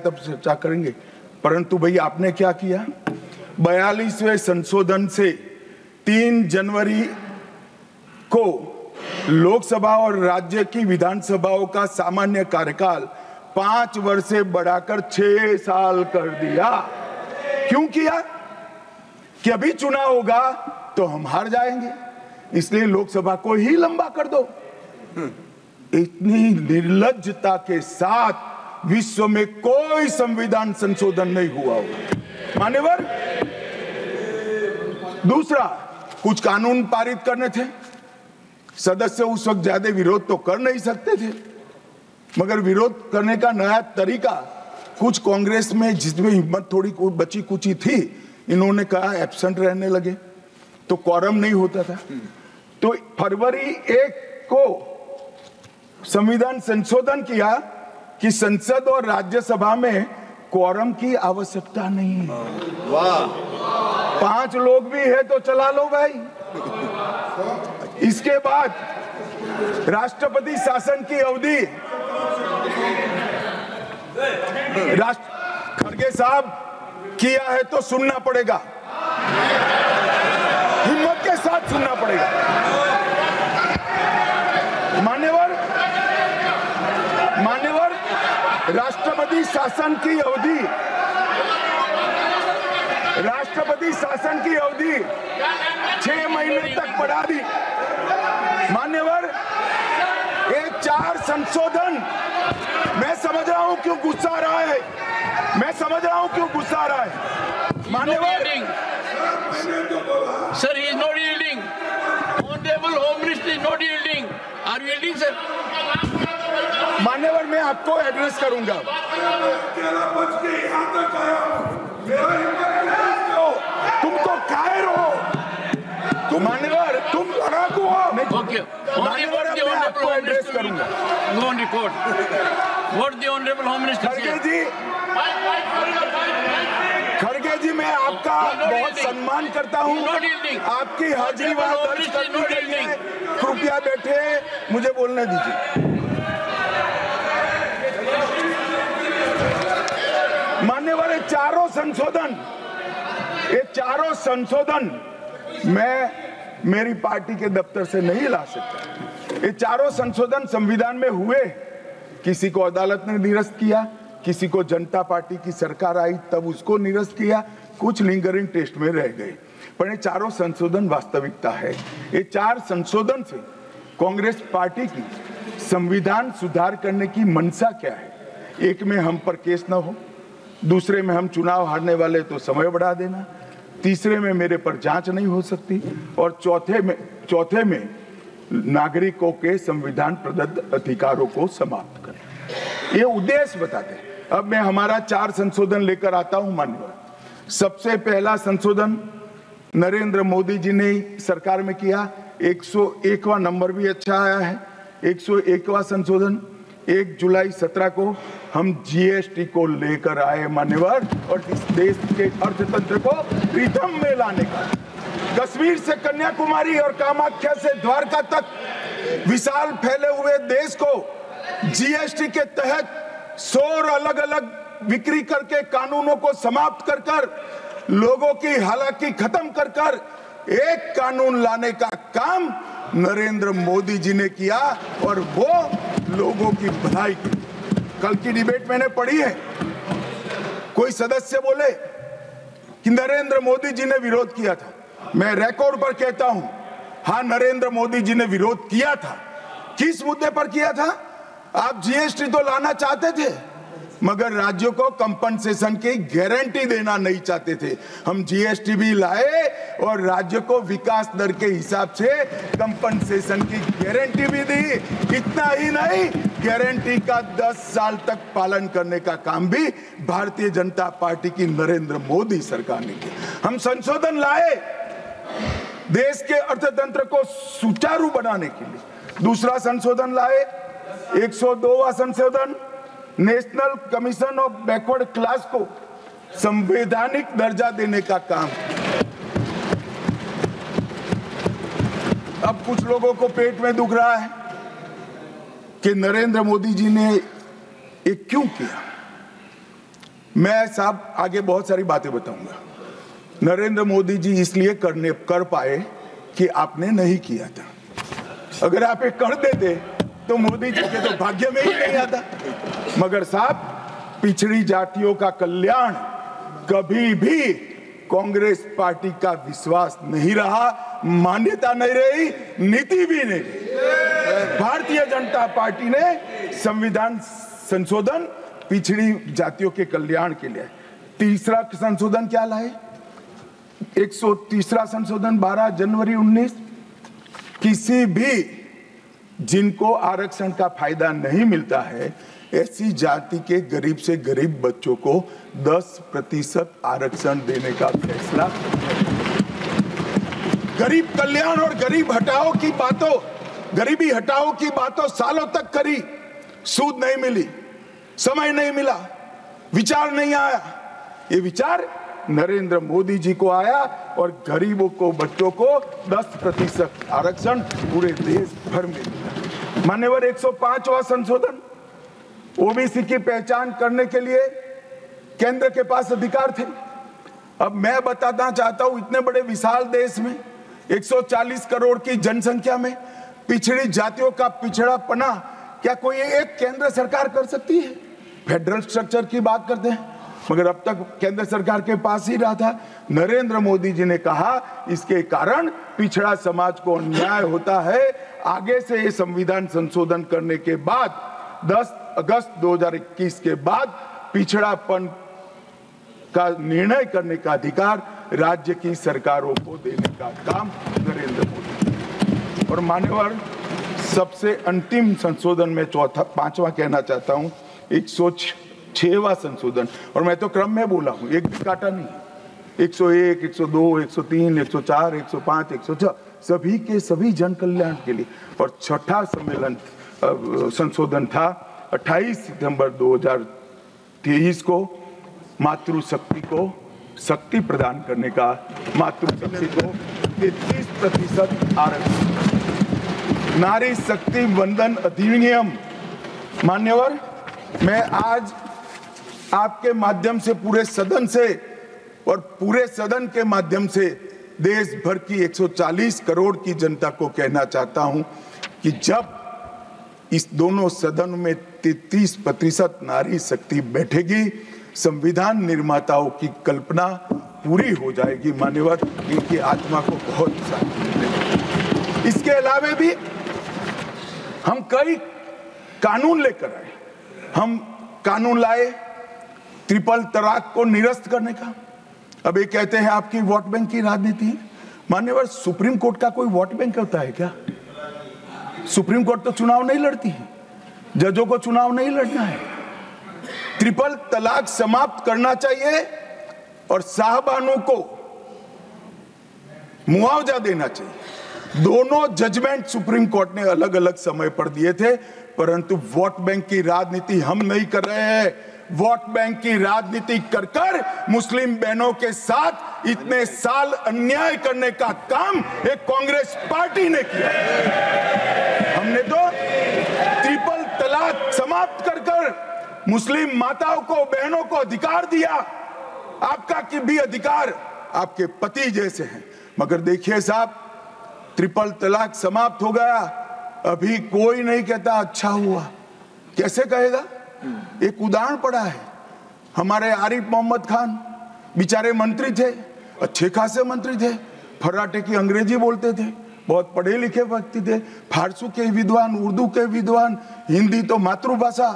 तब चर्चा करेंगे। परंतु भाई आपने क्या किया, 42वें संशोधन से 3 जनवरी को लोकसभा और राज्य की विधानसभाओं का सामान्य कार्यकाल 5 वर्ष से बढ़ाकर 6 साल कर दिया। क्यों किया? कि अभी चुनाव होगा तो हम हार जाएंगे, इसलिए लोकसभा को ही लंबा कर दो। इतनी निर्लज्जता के साथ विश्व में कोई संविधान संशोधन नहीं हुआ होगा। मान्यवर, दूसरा, कुछ कानून पारित करने थे, सदस्य उस वक्त ज्यादा विरोध तो कर नहीं सकते थे, मगर विरोध करने का नया तरीका कुछ कांग्रेस में, जिसमें हिम्मत थोड़ी बची कुची थी, इन्होंने कहा एब्सेंट रहने लगे तो क्वारम नहीं होता था। तो फरवरी 1 को संविधान संशोधन किया कि संसद और राज्यसभा में क्वारम की आवश्यकता नहीं है। वाह, 5 लोग भी है तो चला लो भाई। इसके बाद राष्ट्रपति शासन की अवधि, खड़गे साहब किया है तो सुनना पड़ेगा, हिम्मत के साथ सुनना पड़ेगा। मान्यवर, राष्ट्रपति शासन की अवधि 6 महीने तक बढ़ा दी। मान्यवर, ये 4 संशोधन, मैं समझ रहा हूं क्यों गुस्सा आ रहा है, मान्यवर। Sir, he is not yielding. Honorable Home Minister is not yielding. Are you yielding, sir? मान्यवर, मैं आपको एड्रेस करूंगा। तुम तो कायर हो, मान्यवर, तुम लड़ाकू हो। Okay. मान्यवर, मैं आपको एड्रेस करूंगा। Go on record. What the Honorable Home Minister said. खड़गे जी, मैं आपका बहुत सम्मान करता हूं, आपकी हाजिरी वहां दर्ज कर दी गई है। कृपया बैठे, मुझे बोलने दीजिए। मान्यवर, ये चारों संशोधन मैं मेरी पार्टी के दफ्तर से नहीं ला सकता। ये चारों संशोधन संविधान में हुए, किसी को अदालत ने निरस्त किया, किसी को जनता पार्टी की सरकार आई तब उसको निरस्त किया, कुछ लिंगरिंग टेस्ट में रह गए, पर ये चारों संशोधन वास्तविकता है। ये 4 संशोधन से कांग्रेस पार्टी की संविधान सुधार करने की मंशा क्या है? एक में हम पर केस न हो, दूसरे में हम चुनाव हारने वाले तो समय बढ़ा देना, तीसरे में मेरे पर जांच नहीं हो सकती, और चौथे में नागरिकों के संविधान प्रदत्त अधिकारों को समाप्त करना। ये उद्देश्य बताते हैं। अब मैं हमारा 4 संशोधन लेकर आता हूं। माननीय, सबसे पहला संशोधन नरेंद्र मोदी जी ने सरकार में किया, 101वां नंबर भी अच्छा आया है। 101वां संशोधन 1 जुलाई 17 को हम जीएसटी को लेकर आए मान्यवर, और इस देश के अर्थतंत्र को रिदम में लाने का, कश्मीर से कन्याकुमारी और कामाख्या से द्वारका तक विशाल फैले हुए देश को जीएसटी के तहत 100 अलग अलग बिक्री करके कानूनों को समाप्त कर कर, लोगों की हालाकी खत्म कर कर एक कानून लाने का काम नरेंद्र मोदी जी ने किया, और वो लोगों की भलाई की। कल की डिबेट मैंने पढ़ी है, कोई सदस्य बोले कि नरेंद्र मोदी जी ने विरोध किया था। मैं रिकॉर्ड पर कहता हूं, हाँ, नरेंद्र मोदी जी ने विरोध किया था। किस मुद्दे पर किया था? आप जीएसटी तो लाना चाहते थे, मगर राज्यों को कंपनसेशन की गारंटी देना नहीं चाहते थे। हम जीएसटी भी लाए और राज्य को विकास दर के हिसाब से कंपनसेशन की गारंटी भी दी। इतना ही नहीं, गारंटी का 10 साल तक पालन करने का काम भी भारतीय जनता पार्टी की नरेंद्र मोदी सरकार ने किया। हम संशोधन लाए देश के अर्थतंत्र को सुचारू बनाने के लिए। दूसरा संशोधन लाए, 102वां संशोधन, national commission of backward class को संवैधानिक दर्जा देने का काम। अब कुछ लोगों को पेट में दुख रहा है कि नरेंद्र मोदी जी ने ये क्यों किया। मैं साहब आगे बहुत सारी बातें बताऊंगा। नरेंद्र मोदी जी इसलिए कर पाए कि आपने नहीं किया था। अगर आप एक कर देते तो मोदी जी के तो भाग्य में ही नहीं आता। मगर साहब, पिछड़ी जातियों का कल्याण कभी भी कांग्रेस पार्टी का विश्वास नहीं रहा, मान्यता नहीं रही, नीति भी नहीं रही। भारतीय जनता पार्टी ने संविधान संशोधन पिछड़ी जातियों के कल्याण के लिए तीसरा संशोधन क्या लाए? 130वां संशोधन 12 जनवरी 19। किसी भी जिनको आरक्षण का फायदा नहीं मिलता है, ऐसी जाति के गरीब से गरीब बच्चों को 10% आरक्षण देने का फैसला। गरीब कल्याण और गरीब हटाओ की बातों, गरीबी हटाओ की बातों सालों तक करी, सूद नहीं मिली, समय नहीं मिला, विचार नहीं आया। ये विचार नरेंद्र मोदी जी को आया और गरीबों को, बच्चों को 10% आरक्षण पूरे देश भर में मिला। मान्यवर 105वां संशोधन, ओबीसी की पहचान करने के लिए केंद्र के पास अधिकार थे। अब मैं बताना चाहता हूं, इतने बड़े विशाल देश में 140 करोड़ की जनसंख्या में पिछड़ी जातियों का पिछड़ापना क्या कोई एक केंद्र सरकार कर सकती है? फेडरल स्ट्रक्चर की बात करते हैं, मगर अब तक केंद्र सरकार के पास ही रहा था। नरेंद्र मोदी जी ने कहा इसके कारण पिछड़ा समाज को अन्याय होता है। आगे से ये संविधान संशोधन करने के बाद 10 अगस्त 2021 के बाद पिछड़ापन का निर्णय करने का अधिकार राज्य की सरकारों को देने का काम नरेंद्र मोदी। और मान्यवर, सबसे अंतिम संशोधन में पांचवा कहना चाहता हूं, 106वां संशोधन, और मैं तो क्रम में बोला हूं, एक भी काटा नहीं। 101, 102, 103, 104, 105, 106 सभी के सभी जन कल्याण के लिए। और छठा सम्मेलन संशोधन था 28 सितंबर 2023 को, मातृशक्ति को शक्ति प्रदान करने का, मातृशक्ति को 33% आरक्षण, नारी शक्ति वंदन अधिनियम। मान्यवर, मैं आज आपके माध्यम से पूरे सदन से और पूरे सदन के माध्यम से देश भर की 140 करोड़ की जनता को कहना चाहता हूं कि जब इस दोनों सदन में 33% नारी शक्ति बैठेगी, संविधान निर्माताओं की कल्पना पूरी हो जाएगी। मान्यवर, इनकी आत्मा को बहुत शांति मिलेगी। इसके अलावा भी हम कई कानून लेकर आए। हम कानून लाए ट्रिपल तलाक को निरस्त करने का। अब ये कहते हैं आपकी वोट बैंक की राजनीति है। मान्यवर, सुप्रीम कोर्ट का कोई वोट बैंक होता है क्या? सुप्रीम कोर्ट तो चुनाव नहीं लड़ती है, जजों को चुनाव नहीं लड़ना है। ट्रिपल तलाक समाप्त करना चाहिए और साहबानों को मुआवजा देना चाहिए। दोनों जजमेंट सुप्रीम कोर्ट ने अलग अलग समय पर दिए थे, परंतु वोट बैंक की राजनीति हम नहीं कर रहे हैं। वोट बैंक की राजनीति कर कर मुस्लिम बहनों के साथ इतने साल अन्याय करने का काम एक कांग्रेस पार्टी ने किया। हमने तो ट्रिपल तलाक समाप्त कर कर मुस्लिम माताओं को, बहनों को अधिकार दिया। आपका कि भी अधिकार आपके पति जैसे हैं। मगर देखिए साहब, ट्रिपल तलाक समाप्त हो गया, अभी कोई नहीं कहता अच्छा हुआ। कैसे कहेगा? एक उदाहरण पड़ा है, हमारे आरिफ मोहम्मद खान बेचारे मंत्री थे, अच्छे खासे मंत्री थे, फर्राटे की अंग्रेजी बोलते थे, बहुत पढ़े लिखे व्यक्ति थे, फारसी के विद्वान, उर्दू के विद्वान, हिंदी तो मातृभाषा।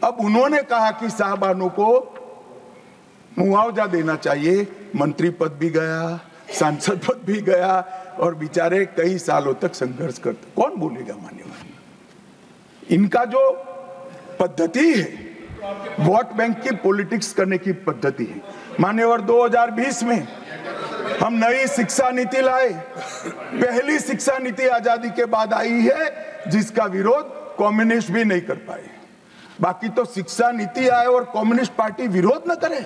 अब उन्होंने कहा कि साहबानों को मुआवजा देना चाहिए। मंत्री पद भी गया, सांसद पद भी गया और बेचारे कई सालों तक संघर्ष करते। कौन बोलेगा? मान्यवर, इनका जो पद्धति है वोट बैंक की पॉलिटिक्स करने की पद्धति है। मान्यवर, 2020 में हम नई शिक्षा नीति लाए। पहली शिक्षा नीति आजादी के बाद आई है जिसका विरोध कम्युनिस्ट भी नहीं कर पाए। बाकी तो शिक्षा नीति आए और कम्युनिस्ट पार्टी विरोध न करे,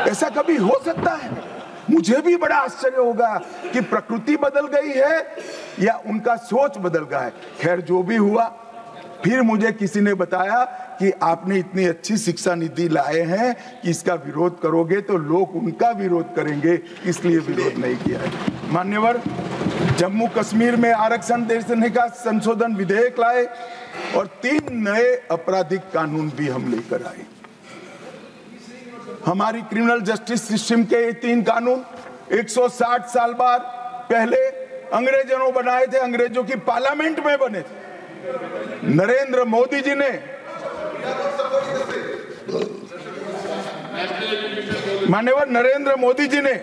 ऐसा कभी हो सकता है? मुझे भी बड़ा आश्चर्य होगा कि प्रकृति बदल गई है या उनका सोच बदल गया है। खैर, जो भी हुआ, फिर मुझे किसी ने बताया कि कि आपने इतनी अच्छी शिक्षा नीति लाए हैं कि इसका विरोध करोगे तो लोग उनका विरोध करेंगे, इसलिए विरोध नहीं किया है। मान्यवर, जम्मू कश्मीर में आरक्षण देने का संशोधन विधेयक लाए और 3 नए आपराधिक कानून भी हम लेकर आए। हमारी क्रिमिनल जस्टिस सिस्टम के ये 3 कानून 160 साल बाद पहले अंग्रेजों ने बनाए थे, अंग्रेजों की पार्लियामेंट में बने थे। नरेंद्र मोदी जी ने, माननीय नरेंद्र मोदी जी ने